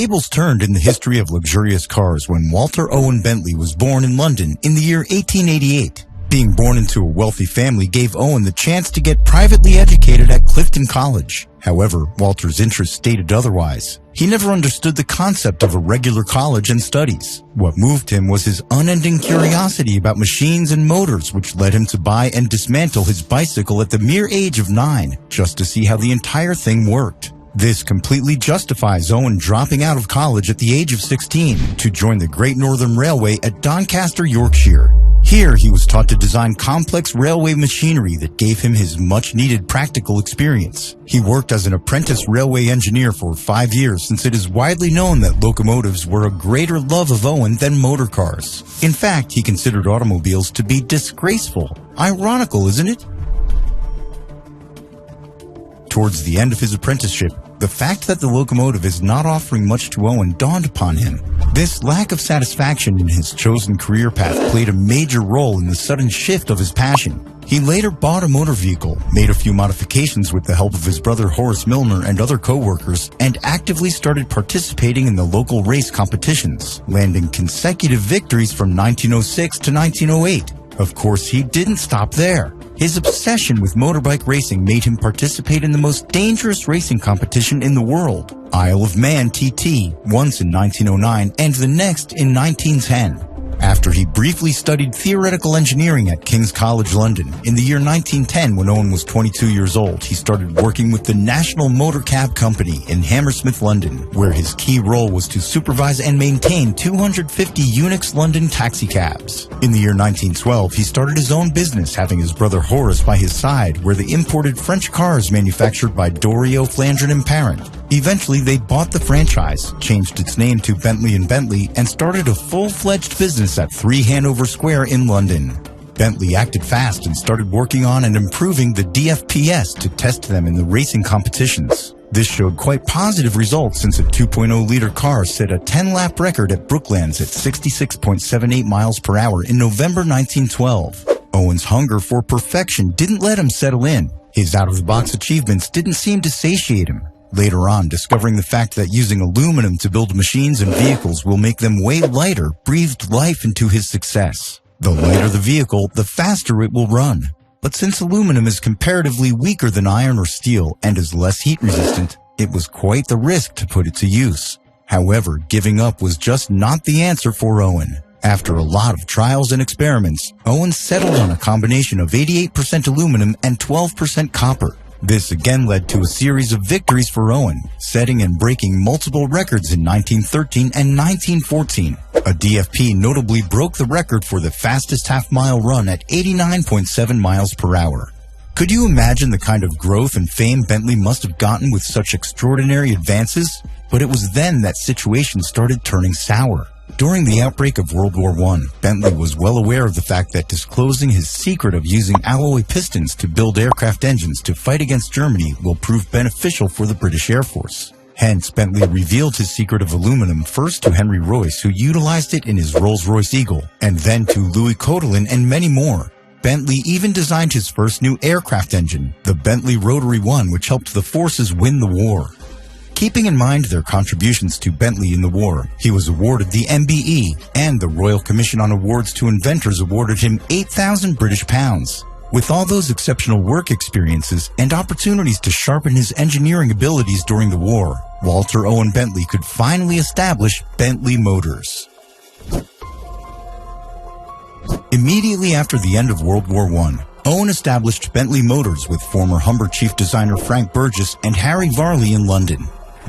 tables turned in the history of luxurious cars when Walter Owen Bentley was born in London in the year 1888. Being born into a wealthy family gave Owen the chance to get privately educated at Clifton College. However, Walter's interests stated otherwise. He never understood the concept of a regular college and studies. What moved him was his unending curiosity about machines and motors, which led him to buy and dismantle his bicycle at the mere age of 9, just to see how the entire thing worked. This completely justifies Owen dropping out of college at the age of 16 to join the Great Northern Railway at Doncaster, Yorkshire. Here, he was taught to design complex railway machinery that gave him his much-needed practical experience. He worked as an apprentice railway engineer for 5 years, since it is widely known that locomotives were a greater love of Owen than motor cars. In fact, he considered automobiles to be disgraceful. Ironical, isn't it? Towards the end of his apprenticeship, the fact that the locomotive is not offering much to Owen dawned upon him. This lack of satisfaction in his chosen career path played a major role in the sudden shift of his passion. He later bought a motor vehicle, made a few modifications with the help of his brother Horace Milner and other co-workers, and actively started participating in the local race competitions, landing consecutive victories from 1906 to 1908. Of course, he didn't stop there. His obsession with motorbike racing made him participate in the most dangerous racing competition in the world, Isle of Man TT, once in 1909 and the next in 1910. After he briefly studied theoretical engineering at King's College London, in the year 1910 when Owen was 22 years old, he started working with the National Motor Cab Company in Hammersmith, London, where his key role was to supervise and maintain 250 Unix London taxicabs. In the year 1912, he started his own business, having his brother Horace by his side, where they imported French cars manufactured by Dorio, Flandrin & Parent. Eventually, they bought the franchise, changed its name to Bentley & Bentley, and started a full-fledged business at 3 Hanover Square in London. Bentley acted fast and started working on and improving the DFPS to test them in the racing competitions. This showed quite positive results since a 2.0-liter car set a 10-lap record at Brooklands at 66.78 miles per hour in November 1912. Owen's hunger for perfection didn't let him settle in. His out-of-the-box achievements didn't seem to satiate him. Later on, discovering the fact that using aluminum to build machines and vehicles will make them way lighter breathed life into his success. The lighter the vehicle, the faster it will run. But since aluminum is comparatively weaker than iron or steel and is less heat resistant, it was quite the risk to put it to use. However, giving up was just not the answer for Owen. After a lot of trials and experiments, Owen settled on a combination of 88% aluminum and 12% copper. This again led to a series of victories for Owen, setting and breaking multiple records in 1913 and 1914. A DFP notably broke the record for the fastest half-mile run at 89.7 miles per hour. Could you imagine the kind of growth and fame Bentley must have gotten with such extraordinary advances? But it was then that situation started turning sour. During the outbreak of World War I, Bentley was well aware of the fact that disclosing his secret of using alloy pistons to build aircraft engines to fight against Germany will prove beneficial for the British Air Force. Hence, Bentley revealed his secret of aluminum first to Henry Royce, who utilized it in his Rolls-Royce Eagle, and then to Louis Codelin and many more. Bentley even designed his first new aircraft engine, the Bentley Rotary 1, which helped the forces win the war. Keeping in mind their contributions to Bentley in the war, he was awarded the MBE, and the Royal Commission on Awards to Inventors awarded him 8,000 British pounds. With all those exceptional work experiences and opportunities to sharpen his engineering abilities during the war, Walter Owen Bentley could finally establish Bentley Motors. Immediately after the end of World War I, Owen established Bentley Motors with former Humber chief designer Frank Burgess and Harry Varley in London.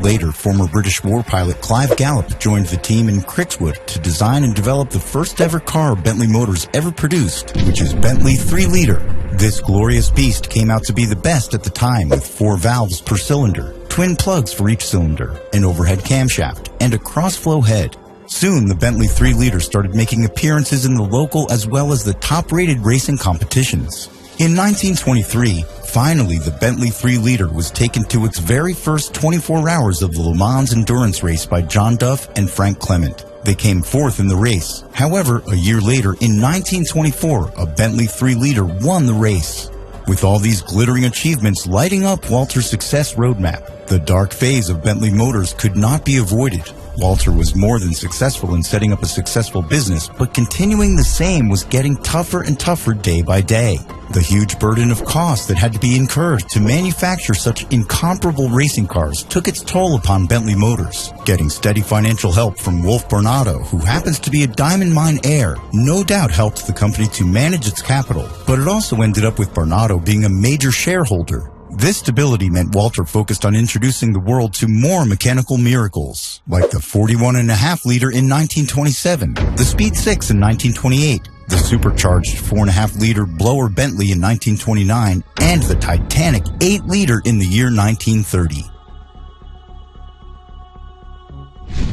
Later, former British war pilot Clive Gallup joined the team in Crixwood to design and develop the first ever car Bentley Motors ever produced, which is Bentley 3-liter. This glorious beast came out to be the best at the time, with 4 valves per cylinder, twin plugs for each cylinder, an overhead camshaft, and a cross-flow head. Soon, the Bentley 3-liter started making appearances in the local as well as the top-rated racing competitions. In 1923, finally the Bentley 3-liter was taken to its very first 24 hours of the Le Mans endurance race by John Duff and Frank Clement. They came fourth in the race. However, a year later, in 1924, a Bentley 3-liter won the race. With all these glittering achievements lighting up Walter's success roadmap, the dark phase of Bentley Motors could not be avoided. Walter was more than successful in setting up a successful business, but continuing the same was getting tougher and tougher day by day. The huge burden of cost that had to be incurred to manufacture such incomparable racing cars took its toll upon Bentley Motors. Getting steady financial help from Wolf Barnado, who happens to be a diamond mine heir, no doubt helped the company to manage its capital, but it also ended up with Barnado being a major shareholder. This stability meant Walter focused on introducing the world to more mechanical miracles, like the 41.5-liter in 1927, the Speed 6 in 1928, the supercharged 4.5-liter blower Bentley in 1929, and the Titanic 8-liter in the year 1930.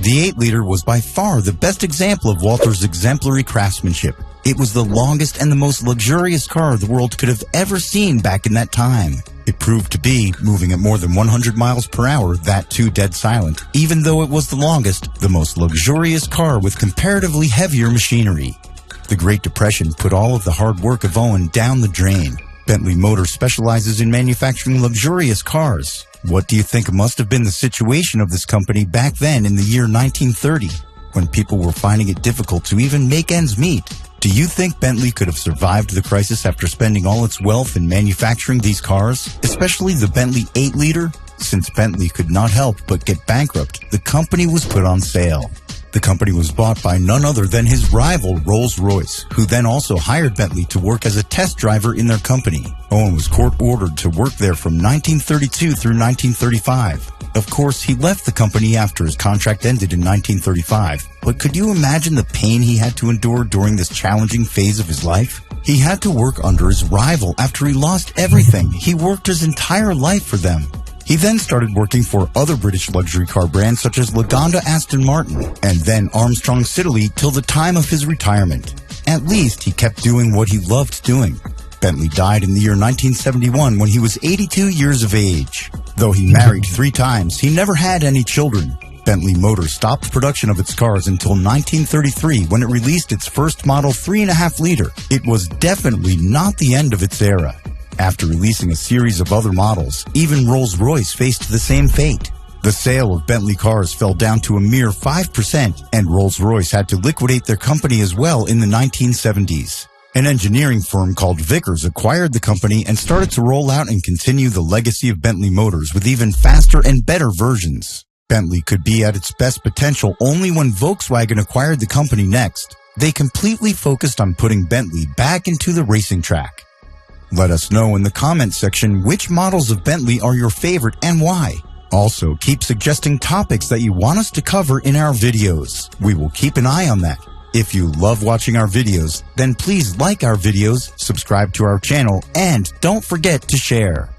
The 8-liter was by far the best example of Walter's exemplary craftsmanship. It was the longest and the most luxurious car the world could have ever seen back in that time. It proved to be, moving at more than 100 miles per hour, that too dead silent, even though it was the longest, the most luxurious car with comparatively heavier machinery. The Great Depression put all of the hard work of Owen down the drain. Bentley Motors specializes in manufacturing luxurious cars. What do you think must have been the situation of this company back then in the year 1930, when people were finding it difficult to even make ends meet? Do you think Bentley could have survived the crisis after spending all its wealth in manufacturing these cars, especially the Bentley 8-liter? Since Bentley could not help but get bankrupt, the company was put on sale. The company was bought by none other than his rival Rolls-Royce, who then also hired Bentley to work as a test driver in their company. Owen was court-ordered to work there from 1932 through 1935. Of course, he left the company after his contract ended in 1935, but could you imagine the pain he had to endure during this challenging phase of his life? He had to work under his rival after he lost everything. He worked his entire life for them. He then started working for other British luxury car brands such as Lagonda Aston Martin, and then Armstrong Siddeley till the time of his retirement. At least he kept doing what he loved doing. Bentley died in the year 1971 when he was 82 years of age. Though he married 3 times, he never had any children. Bentley Motors stopped production of its cars until 1933 when it released its first model 3.5-liter. It was definitely not the end of its era. After releasing a series of other models, even Rolls-Royce faced the same fate. The sale of Bentley cars fell down to a mere 5%, and Rolls-Royce had to liquidate their company as well in the 1970s. An engineering firm called Vickers acquired the company and started to roll out and continue the legacy of Bentley Motors with even faster and better versions. Bentley could be at its best potential only when Volkswagen acquired the company next. They completely focused on putting Bentley back into the racing track. Let us know in the comments section which models of Bentley are your favorite and why. Also, keep suggesting topics that you want us to cover in our videos. We will keep an eye on that. If you love watching our videos, then please like our videos, subscribe to our channel, and don't forget to share.